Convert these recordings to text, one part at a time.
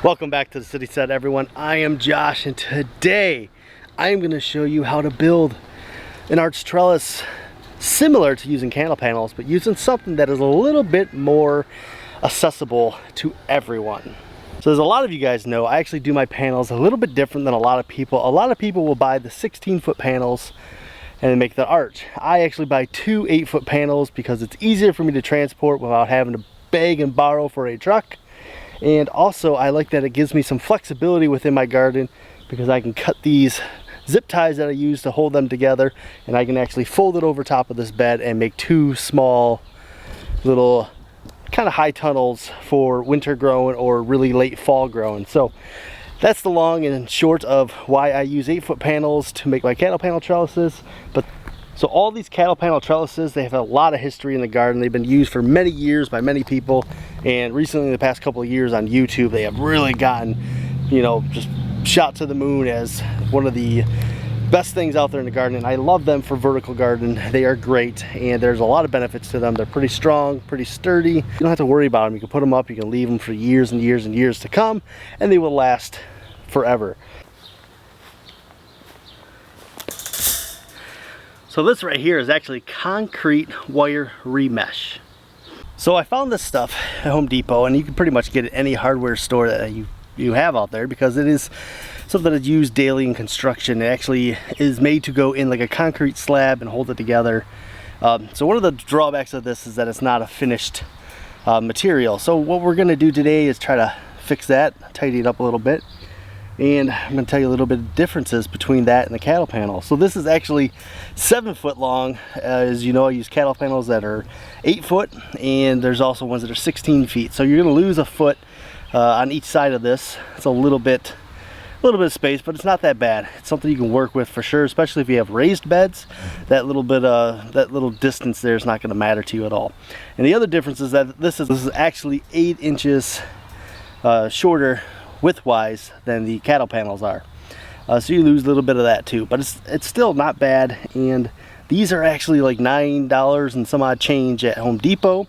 Welcome back to the Citystead, everyone. I am Josh, and today I am going to show you how to build an arch trellis similar to using candle panels, but using something that is a little bit more accessible to everyone. So as a lot of you guys know, I actually do my panels a little bit different than a lot of people. A lot of people will buy the 16-foot panels and then make the arch. I actually buy two 8-foot panels because it's easier for me to transport without having to beg and borrow for a truck. And also I like that it gives me some flexibility within my garden because I can cut these zip ties that I use to hold them together, and I can actually fold it over top of this bed and make two small little kind of high tunnels for winter growing or really late fall growing. So that's the long and short of why I use 8-foot panels to make my cattle panel trellises. So all these cattle panel trellises, they have a lot of history in the garden. They've been used for many years by many people, and recently in the past couple of years on YouTube, they have really gotten, you know, just shot to the moon as one of the best things out there in the garden. And I love them for vertical garden. They are great, and there's a lot of benefits to them. They're pretty strong, pretty sturdy. You don't have to worry about them. You can put them up, you can leave them for years and years and years to come, and they will last forever. So this right here is actually concrete wire remesh. So I found this stuff at Home Depot, and you can pretty much get it at any hardware store that you have out there, because it is something that's used daily in construction. It actually is made to go in like a concrete slab and hold it together. So one of the drawbacks of this is that it's not a finished material. So what we're gonna do today is try to fix that, tidy it up a little bit. And I'm going to tell you a little bit of differences between that and the cattle panel. So this is actually 7 foot long. As you know, I use cattle panels that are 8 foot, and there's also ones that are 16 feet. So you're going to lose a foot on each side of this. It's a little bit of space, but it's not that bad. It's something you can work with for sure, especially if you have raised beds. That little distance there is not going to matter to you at all. And the other difference is that this is actually 8 inches shorter width-wise than the cattle panels are, so you lose a little bit of that too, but it's still not bad. And these are actually like $9 and some odd change at Home Depot,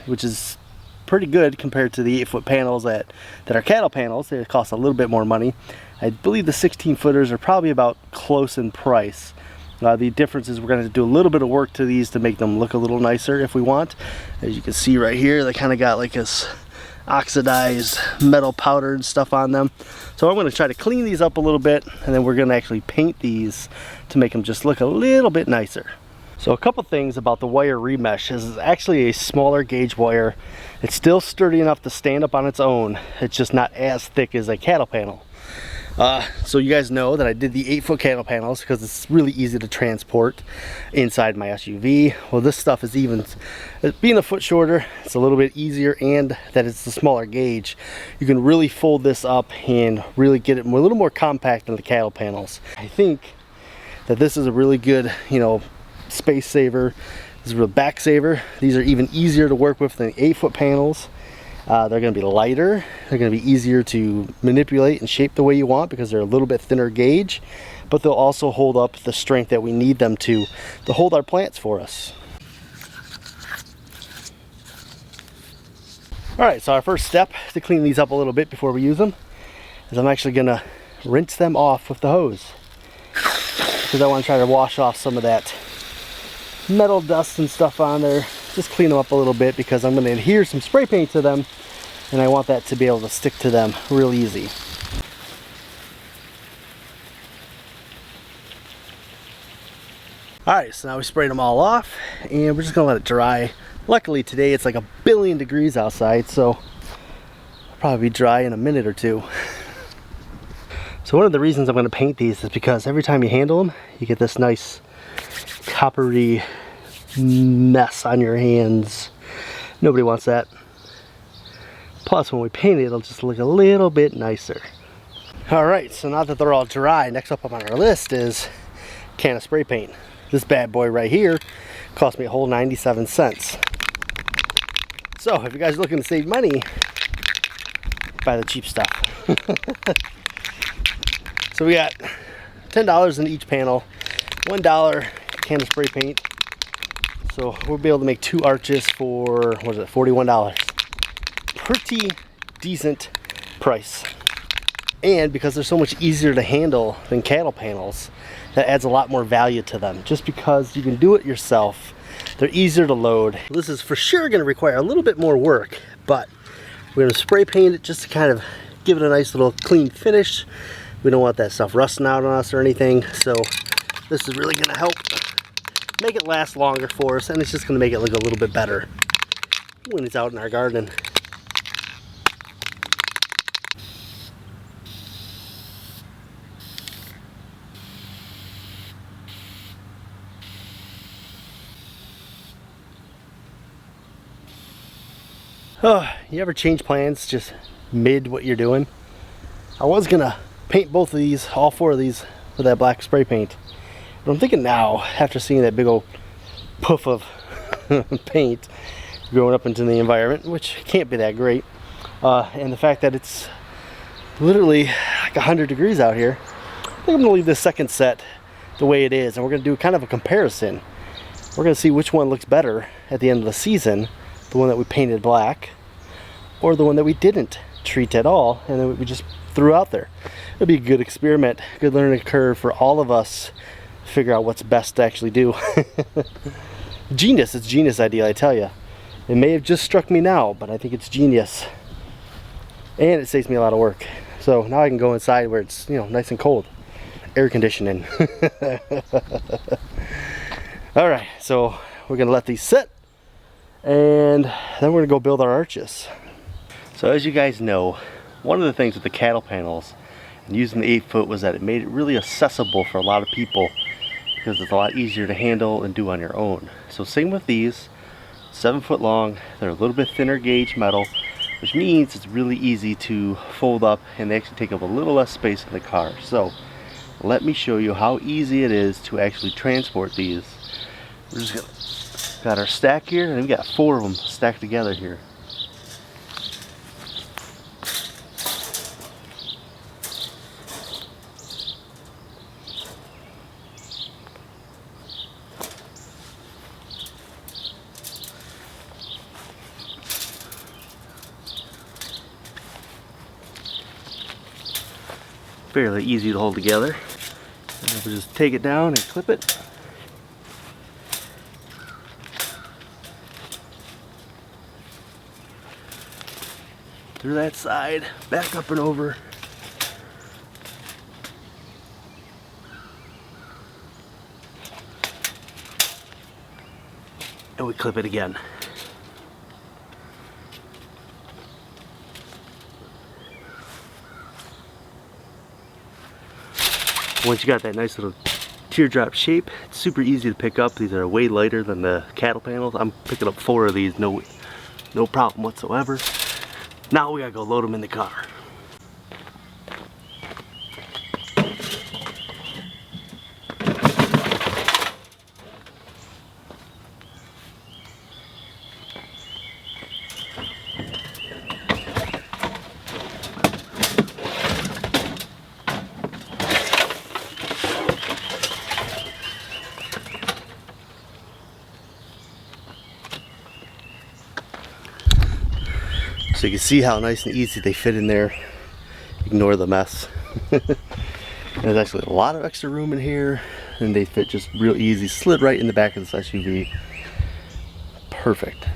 which is pretty good compared to the 8-foot panels that are cattle panels. They cost a little bit more money. I believe the 16-footers are probably about close in price. The difference is we're going to do a little bit of work to these to make them look a little nicer if we want. As you can see right here, they kind of got like this oxidized metal powder and stuff on them. So I'm going to try to clean these up a little bit, and then we're going to actually paint these to make them just look a little bit nicer. So a couple things about the wire remesh is it's actually a smaller gauge wire. It's still sturdy enough to stand up on its own. It's just not as thick as a cattle panel. So you guys know that I did the 8-foot cattle panels because it's really easy to transport inside my SUV. Well, this stuff is even, being a foot shorter, it's a little bit easier, and that it's a smaller gauge. You can really fold this up and really get it a little more compact than the cattle panels. I think that this is a really good, you know, space saver. This is a real back saver. These are even easier to work with than the 8-foot panels. They're going to be lighter, they're going to be easier to manipulate and shape the way you want because they're a little bit thinner gauge, but they'll also hold up the strength that we need them to hold our plants for us. Alright, so our first step to clean these up a little bit before we use them is I'm actually going to rinse them off with the hose, because I want to try to wash off some of that metal dust and stuff on there. Just clean them up a little bit because I'm going to adhere some spray paint to them, and I want that to be able to stick to them real easy. Alright, so now we sprayed them all off, and we're just going to let it dry. Luckily today it's like 1 billion degrees outside, so it'll probably be dry in a minute or two. So one of the reasons I'm going to paint these is because every time you handle them, you get this nice coppery mess on your hands. Nobody wants that. Plus when we paint it, it'll just look a little bit nicer. Alright, so now that they're all dry, next up on our list is a can of spray paint. This bad boy right here cost me a whole 97 cents. So if you guys are looking to save money, buy the cheap stuff. So we got $10 in each panel, $1 can of spray paint. So we'll be able to make 2 arches for, what is it, $41. Pretty decent price. And because they're so much easier to handle than cattle panels, that adds a lot more value to them. Just because you can do it yourself, they're easier to load. This is for sure going to require a little bit more work, but we're going to spray paint it just to kind of give it a nice little clean finish. We don't want that stuff rusting out on us or anything, so this is really going to help make it last longer for us, and it's just going to make it look a little bit better when it's out in our garden. Oh, you ever change plans just mid what you're doing? I was gonna paint both of these, all four of these, with that black spray paint. But I'm thinking now, after seeing that big old poof of paint going up into the environment, which can't be that great, and the fact that it's literally like 100 degrees out here, I think I'm gonna leave this second set the way it is, and we're gonna do kind of a comparison. We're gonna see which one looks better at the end of the season. The one that we painted black, or the one that we didn't treat at all and then we just threw out there. It'll be a good experiment, good learning curve for all of us to figure out what's best to actually do. Genius, it's a genius idea, I tell you. It may have just struck me now, but I think it's genius. And it saves me a lot of work. So now I can go inside where it's, you know, nice and cold. Air conditioning. Alright, so we're gonna let these sit. And then we're gonna go build our arches. So as you guys know, one of the things with the cattle panels and using the 8-foot was that it made it really accessible for a lot of people because it's a lot easier to handle and do on your own. So same with these, 7-foot long, they're a little bit thinner gauge metal, which means it's really easy to fold up and they actually take up a little less space in the car. So let me show you how easy it is to actually transport these. We're just gonna got our stack here, and we got 4 of them stacked together here. Fairly easy to hold together. And we'll just take it down and clip it. Through that side, back up and over. And we clip it again. Once you got that nice little teardrop shape, it's super easy to pick up. These are way lighter than the cattle panels. I'm picking up 4 of these, no problem whatsoever. Now we gotta go load them in the car. So you can see how nice and easy they fit in there. Ignore the mess. There's actually a lot of extra room in here, and they fit just real easy. Slid right in the back of this SUV. Perfect.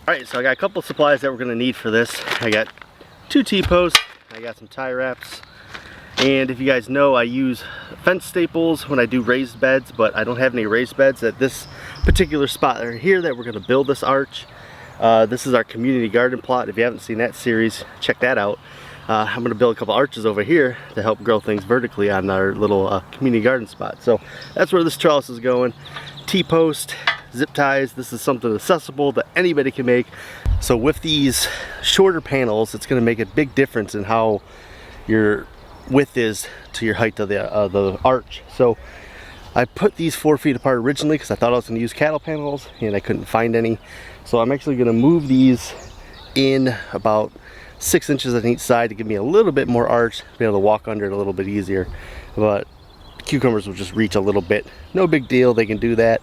Alright, so I got a couple supplies that we're going to need for this. I got 2 T-posts, I got some tie wraps, and if you guys know, I use fence staples when I do raised beds, but I don't have any raised beds at this particular spot right here that we're going to build this arch. This is our community garden plot. If you haven't seen that series, check that out. I'm going to build a couple arches over here to help grow things vertically on our little community garden spot. So that's where this trellis is going. T-post, zip ties. This is something accessible that anybody can make. So with these shorter panels, it's going to make a big difference in how your width is to your height of the arch. So I put these 4 feet apart originally because I thought I was going to use cattle panels and I couldn't find any. So I'm actually going to move these in about 6 inches on each side to give me a little bit more arch, be able to walk under it a little bit easier. But cucumbers will just reach a little bit. No big deal, they can do that.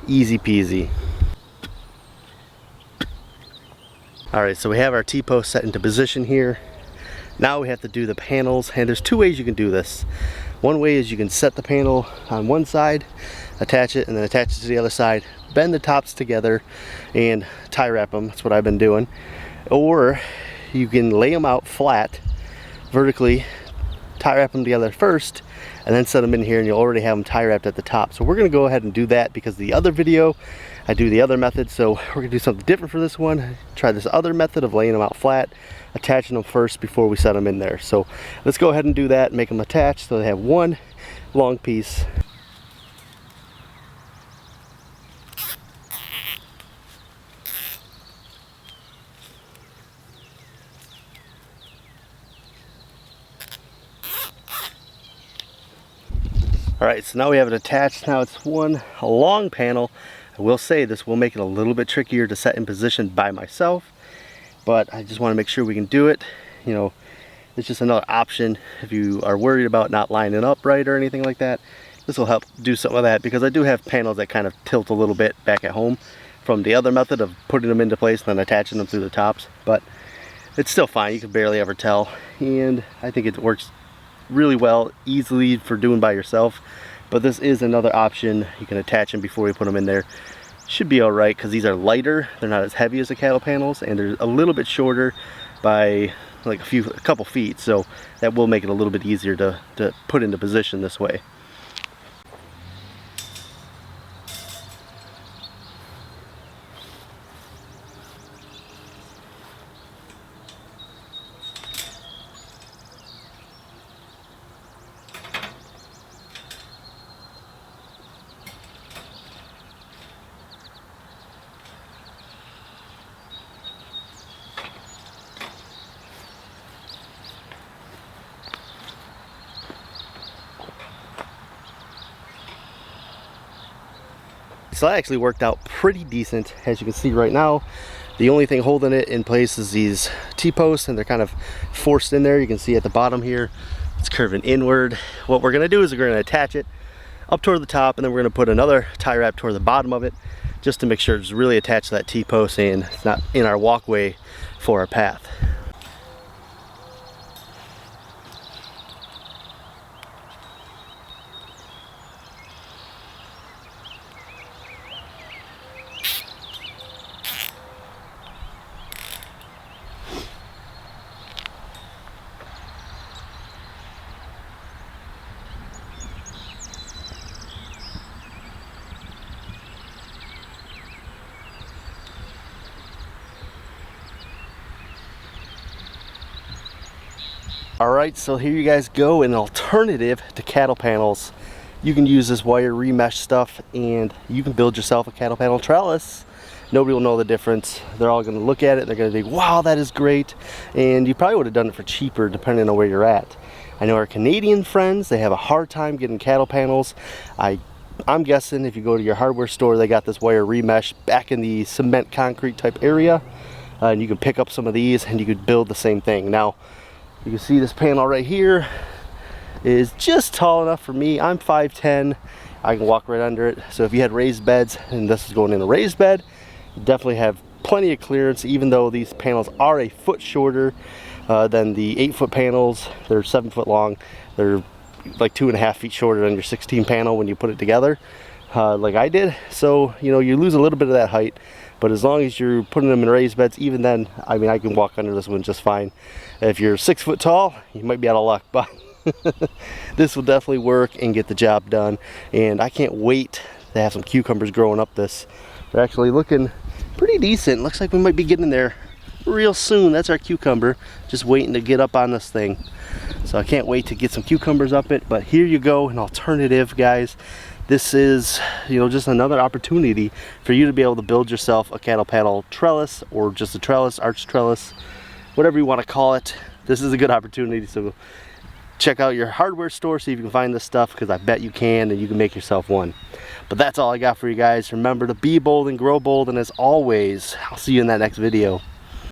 Easy peasy. Alright, so we have our T-post set into position here. Now we have to do the panels, and there's 2 ways you can do this. One way is you can set the panel on one side, attach it, and then attach it to the other side, bend the tops together, and tie wrap them. That's what I've been doing. Or you can lay them out flat, vertically, tie wrap them together first, and then set them in here, and you'll already have them tie wrapped at the top. So we're going to go ahead and do that because the other video I do the other method, so we're going to do something different for this one. Try this other method of laying them out flat, attaching them first before we set them in there. So let's go ahead and do that, make them attached so they have one long piece. Alright, so now we have it attached. Now it's one long panel. I will say this will make it a little bit trickier to set in position by myself, but I just want to make sure we can do it. You know, it's just another option if you are worried about not lining up right or anything like that. This will help do some of that because I do have panels that kind of tilt a little bit back at home from the other method of putting them into place and then attaching them through the tops, but it's still fine. You can barely ever tell, and I think it works really well, easily for doing by yourself. But this is another option. You can attach them before you put them in there. Should be all right because these are lighter. They're not as heavy as the cattle panels, and they're a little bit shorter by like a couple feet. So that will make it a little bit easier to put into position this way. So that actually worked out pretty decent. As you can see right now, the only thing holding it in place is these T-posts, and they're kind of forced in there. You can see at the bottom here, it's curving inward. What we're gonna do is we're gonna attach it up toward the top, and then we're gonna put another tie wrap toward the bottom of it, just to make sure it's really attached to that T-post and it's not in our walkway for our path. Alright, so here you guys go, an alternative to cattle panels. You can use this wire remesh stuff and you can build yourself a cattle panel trellis. Nobody will know the difference. They're all going to look at it, they're going to think, wow, that is great. And you probably would have done it for cheaper depending on where you're at. I know our Canadian friends, they have a hard time getting cattle panels. I'm guessing if you go to your hardware store, they got this wire remesh back in the cement concrete type area. And you can pick up some of these and you could build the same thing. Now, you can see this panel right here is just tall enough for me. I'm 5'10". I can walk right under it. So if you had raised beds, and this is going in a raised bed, you definitely have plenty of clearance, even though these panels are a foot shorter than the 8-foot panels. They're 7 foot long. They're like 2.5 feet shorter than your 16 panel when you put it together, like I did. So, you know, you lose a little bit of that height. But as long as you're putting them in raised beds, even then, I mean, I can walk under this one just fine. If you're 6 foot tall, you might be out of luck, but this will definitely work and get the job done. And I can't wait to have some cucumbers growing up this. They're actually looking pretty decent. Looks like we might be getting there real soon. That's our cucumber, just waiting to get up on this thing. So I can't wait to get some cucumbers up it. But here you go, an alternative, guys. this is, you know, just another opportunity for you to be able to build yourself a cattle panel trellis, or just a trellis, arch trellis, whatever you want to call it. This is a good opportunity. So check out your hardware store, see if you can find this stuff, because I bet you can, and you can make yourself one. But that's all I got for you guys. Remember to be bold and grow bold, and as always, I'll see you in that next video.